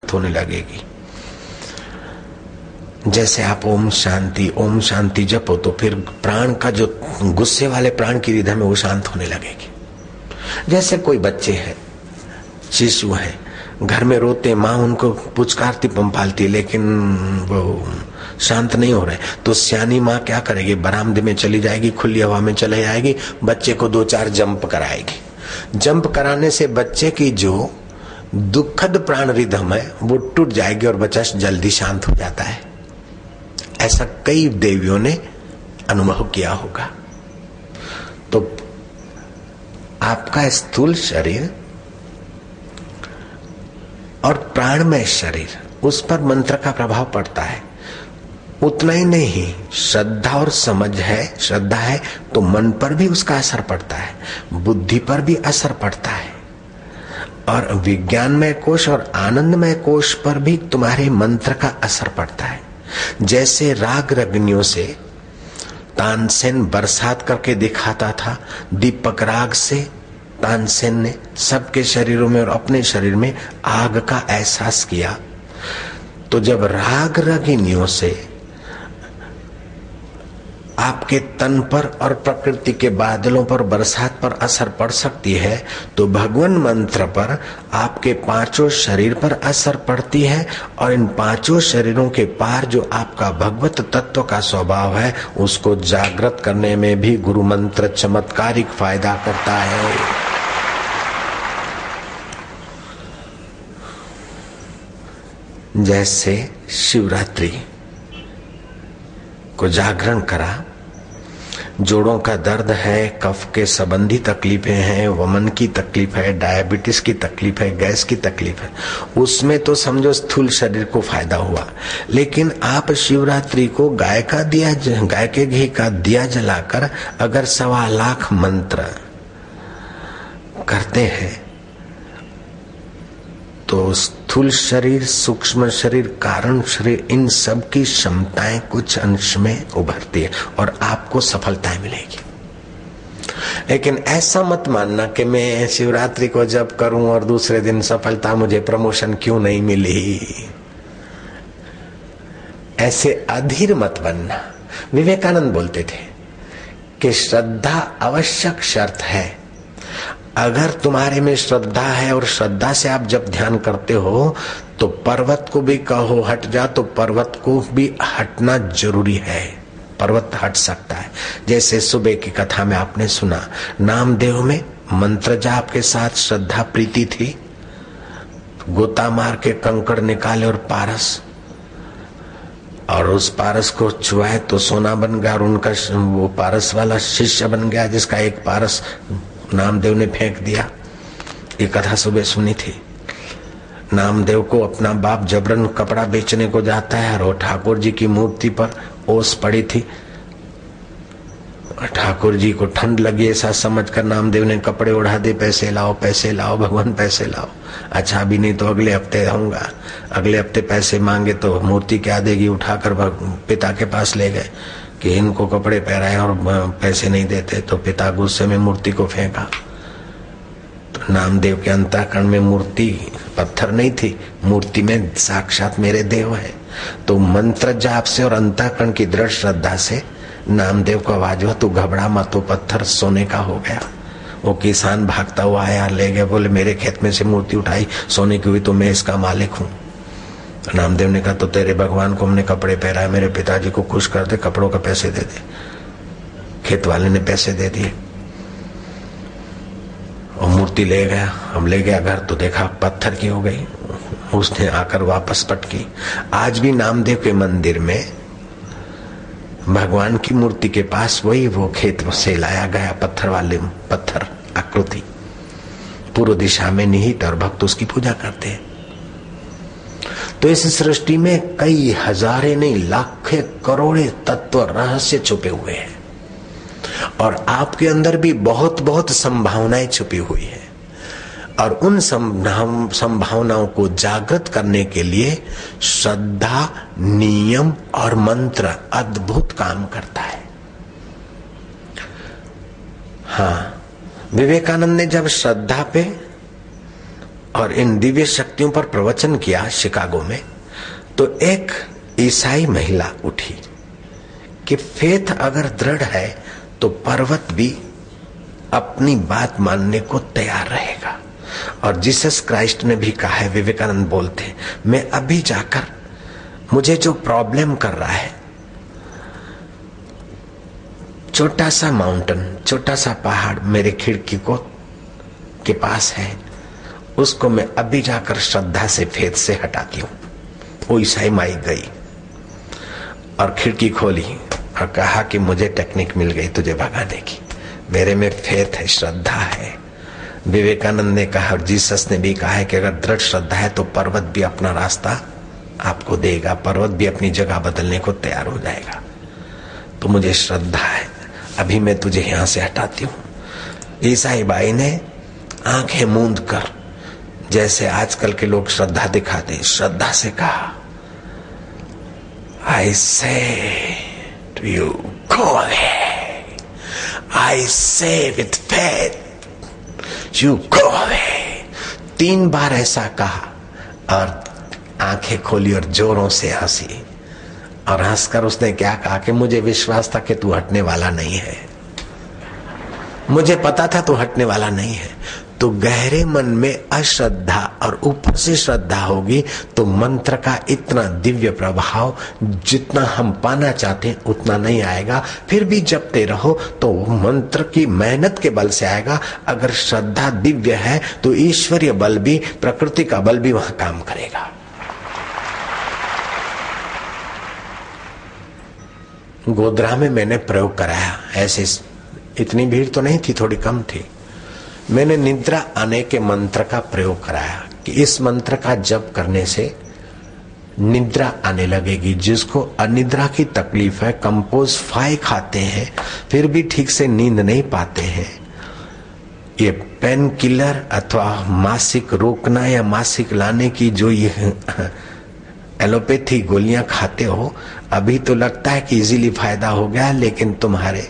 जागृत होने लगेगी। जैसे आप ओम शांति जपो तो फिर प्राण का जो गुस्से वाले प्राण की रिधम है वो शांत होने लगेगी। जैसे कोई बच्चे हैं, शिशु हैं, घर में रोते, माँ उनको पुचकारती पंपालती लेकिन वो शांत नहीं हो रहे, तो सियानी माँ क्या करेगी, बरामदे में चली जाएगी, खुली हवा में चले जाएगी, बच्चे को 2-4 जंप कराएगी। जंप कराने से बच्चे की जो दुखद प्राण रिधम है वो टूट जाएगी और बच्चा जल्दी शांत हो जाता है। ऐसा कई देवियों ने अनुभव किया होगा। तो आपका स्थूल शरीर और प्राणमय शरीर, उस पर मंत्र का प्रभाव पड़ता है। उतना ही नहीं, श्रद्धा और समझ है, श्रद्धा है तो मन पर भी उसका असर पड़ता है, बुद्धि पर भी असर पड़ता है, और विज्ञानमय कोश और आनंदमय कोश पर भी तुम्हारे मंत्र का असर पड़ता है। जैसे राग रगनियों से तानसेन बरसात करके दिखाता था, दीपक राग से तानसेन ने सबके शरीरों में और अपने शरीर में आग का एहसास किया। तो जब राग रगिनियों से आपके तन पर और प्रकृति के बादलों पर, बरसात पर असर पड़ सकती है, तो भगवान मंत्र पर आपके 5 शरीर पर असर पड़ती है। और इन 5 शरीरों के पार जो आपका भगवत तत्व का स्वभाव है, उसको जागृत करने में भी गुरु मंत्र चमत्कारिक फायदा करता है। जैसे शिवरात्रि को जागरण करा, जोड़ों का दर्द है, कफ के संबंधी तकलीफें हैं, वमन की तकलीफ है, डायबिटीज की तकलीफ है, गैस की तकलीफ है, उसमें तो समझो स्थूल शरीर को फायदा हुआ। लेकिन आप शिवरात्रि को गाय के घी का दिया जलाकर अगर 1.25 लाख मंत्र करते हैं तो स्थूल शरीर, सूक्ष्म शरीर, कारण शरीर, इन सब की क्षमताएं कुछ अंश में उभरती है और आपको सफलताएं मिलेगी। लेकिन ऐसा मत मानना कि मैं शिवरात्रि को जप करूं और दूसरे दिन सफलता, मुझे प्रमोशन क्यों नहीं मिली, ऐसे अधीर मत बनना। विवेकानंद बोलते थे कि श्रद्धा आवश्यक शर्त है। अगर तुम्हारे में श्रद्धा है और श्रद्धा से आप जब ध्यान करते हो तो पर्वत को भी कहो हट जा, तो पर्वत को भी हटना जरूरी है, पर्वत हट सकता है। जैसे सुबह की कथा में आपने सुना, नामदेव में मंत्र जाप के साथ श्रद्धा प्रीति थी, गोता मार के कंकड़ निकाले और पारस, और उस पारस को छुआए तो सोना बन गया, और उनका वो पारस वाला शिष्य बन गया जिसका एक पारस नामदेव ने फेंक दिया। ये कथा सुबह सुनी थी। नामदेव को अपना बाप जबरन कपड़ा बेचने को जाता है और ठाकुर जी की मूर्ति पर ओस पड़ी थी। ठाकुर जी को ठंड लगी, ऐसा समझकर नामदेव ने कपड़े उड़ा दे, पैसे लाओ पैसे लाओ भगवान पैसे लाओ। अच्छा भी नहीं तो अगले हफ्ते आऊंगा। अगले हफ्ते पैसे मांगे तो मूर्ति क्या देगी, उठाकर पिता के पास ले गए कि इनको कपड़े पहनाए और पैसे नहीं देते, तो पिता गुस्से में मूर्ति को फेंका। तो नामदेव के अंतःकरण में मूर्ति पत्थर नहीं थी, मूर्ति में साक्षात मेरे देव है। तो मंत्र जाप से और अंतःकरण की दृढ़ श्रद्धा से नामदेव को आवाज हुआ, तू घबरा मत, तो पत्थर सोने का हो गया। वो किसान भागता हुआ आया, ले गया, बोले मेरे खेत में से मूर्ति उठाई, सोने की हुई तो मैं इसका मालिक हूँ। नामदेव ने कहा तो तेरे भगवान को हमने कपड़े पहनाए, मेरे पिताजी को खुश कर दे, कपड़ों का पैसे दे दे। खेत वाले ने पैसे दे दिए और मूर्ति ले गया। हम ले गया घर तो देखा पत्थर की हो गई। उसने आकर वापस पटकी। आज भी नामदेव के मंदिर में भगवान की मूर्ति के पास वही वो खेत से लाया गया पत्थर आकृति पूर्व दिशा में निहित, और भक्त उसकी पूजा करते हैं। तो इस सृष्टि में कई हजारे नहीं लाखें करोड़े तत्व रहस्य छुपे हुए हैं, और आपके अंदर भी बहुत बहुत संभावनाएं छुपी हुई है। और उन संभावनाओं को जागृत करने के लिए श्रद्धा, नियम और मंत्र अद्भुत काम करता है। हाँ, विवेकानंद ने जब श्रद्धा पे और इन दिव्य शक्तियों पर प्रवचन किया शिकागो में, तो एक ईसाई महिला उठी कि फेथ अगर दृढ़ है तो पर्वत भी अपनी बात मानने को तैयार रहेगा। और जीसस क्राइस्ट ने भी कहा है, विवेकानंद बोलते, मैं अभी जाकर मुझे जो प्रॉब्लम कर रहा है, छोटा सा माउंटेन, छोटा सा पहाड़ मेरे खिड़की को के पास है, उसको मैं अभी जाकर श्रद्धा से फेथ से हटाती हूँ। वो ईसाई माई गई और खिड़की खोली और कहा कि मुझे टेक्निक मिल गई तुझे भगाने की, मेरे में फेथ है, श्रद्धा है। विवेकानंद ने कहा और जीसस ने भी कहा है कि अगर दृढ़ श्रद्धा है तो पर्वत भी अपना रास्ता आपको देगा, पर्वत भी अपनी जगह बदलने को तैयार हो जाएगा। तो मुझे श्रद्धा है, अभी मैं तुझे यहां से हटाती हूँ। ईसाई बाई ने आंखें मूंद कर, जैसे आजकल के लोग श्रद्धा दिखाते, श्रद्धा से कहा, I say to you, go away. I say with faith, you go away. 3 बार ऐसा कहा और आंखें खोली और जोरों से हंसी। और हंसकर उसने क्या कहा कि मुझे विश्वास था कि तू हटने वाला नहीं है, मुझे पता था तू हटने वाला नहीं है। तो गहरे मन में अश्रद्धा और ऊपर से श्रद्धा होगी तो मंत्र का इतना दिव्य प्रभाव जितना हम पाना चाहते हैं उतना नहीं आएगा। फिर भी जपते रहो तो मंत्र की मेहनत के बल से आएगा। अगर श्रद्धा दिव्य है तो ईश्वरीय बल भी, प्रकृति का बल भी वहां काम करेगा। गोधरा में मैंने प्रयोग कराया, ऐसे इतनी भीड़ तो नहीं थी, थोड़ी कम थी। मैंने निद्रा आने के मंत्र का प्रयोग कराया कि इस मंत्र का जप करने से निद्रा आने लगेगी। जिसको अनिद्रा की तकलीफ है, कंपोज 5 खाते हैं फिर भी ठीक से नींद नहीं पाते हैं, ये पेन किलर अथवा मासिक रोकना या मासिक लाने की जो ये एलोपैथी गोलियां खाते हो, अभी तो लगता है कि इजीली फायदा हो गया, लेकिन तुम्हारे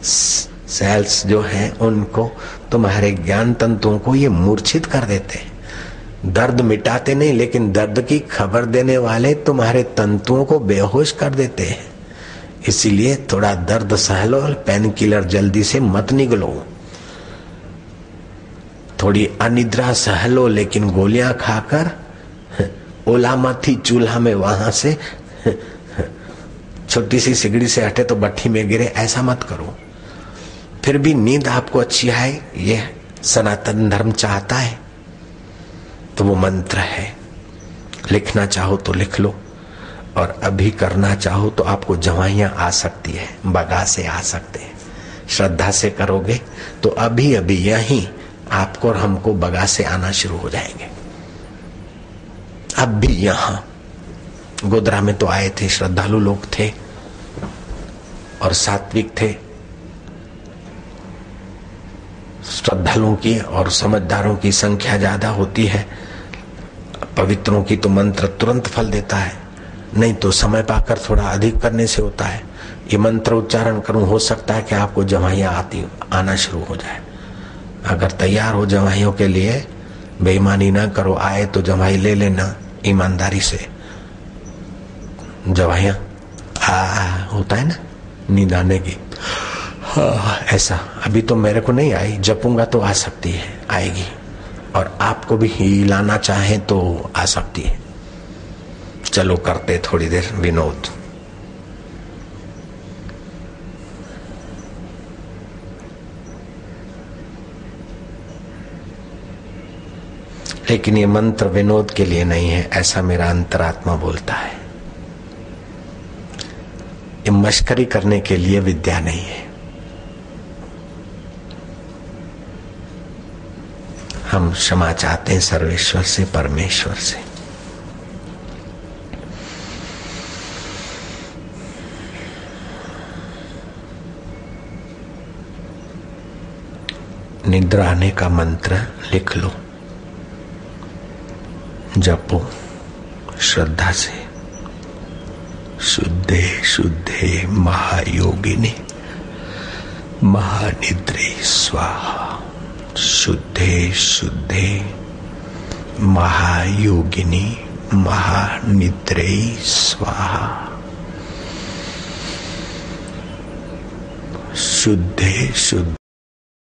सेल्स जो हैं उनको, तुम्हारे ज्ञान तंतुओं को ये मूर्छित कर देते हैं। दर्द मिटाते नहीं, लेकिन दर्द की खबर देने वाले तुम्हारे तंतुओं को बेहोश कर देते हैं। इसीलिए थोड़ा दर्द सह लो, पेन किलर जल्दी से मत निगलो। थोड़ी अनिद्रा सह लो, लेकिन गोलियां खाकर ओलामथी चूल्हा में वहां से छोटी सी सिगड़ी से हटे तो भट्टी में गिरे, ऐसा मत करो। फिर भी नींद आपको अच्छी आए, ये सनातन धर्म चाहता है, तो वो मंत्र है। लिखना चाहो तो लिख लो, और अभी करना चाहो तो आपको जवाइयां आ सकती है, बगा से आ सकते हैं। श्रद्धा से करोगे तो अभी अभी यहीं आपको और हमको बगा से आना शुरू हो जाएंगे। अब भी यहां गोधरा में तो आए थे, श्रद्धालु लोग थे और सात्विक थे। श्रद्धालुओं की और समझदारों की संख्या ज्यादा होती है, पवित्रों की तो मंत्र तुरंत फल देता है, नहीं तो समय पाकर थोड़ा अधिक करने से होता है। ये मंत्र उच्चारण करूं, हो सकता है कि आपको जवाइयां आना शुरू हो जाए। अगर तैयार हो जवाइयों के लिए, बेईमानी ना करो, आए तो जवाई ले लेना ईमानदारी से। जवाइयां होता है ना नींद आने की, ऐसा अभी तो मेरे को नहीं आई, जपूंगा तो आ सकती है, आएगी। और आपको भी हिलाना चाहे तो आ सकती है। चलो करते थोड़ी देर विनोद। लेकिन ये मंत्र विनोद के लिए नहीं है, ऐसा मेरा अंतरात्मा बोलता है। ये मश्करी करने के लिए विद्या नहीं है। हम क्षमा चाहते हैं सर्वेश्वर से, परमेश्वर से। निद्रा आने का मंत्र लिख लो, जपो श्रद्धा से। शुद्धे शुद्धे महायोगिनी महानिद्रे स्वाहा। शुद्धे शुद्धे महायोगिनी महानिद्रे स्वाहा। शुद्धे शुद्ध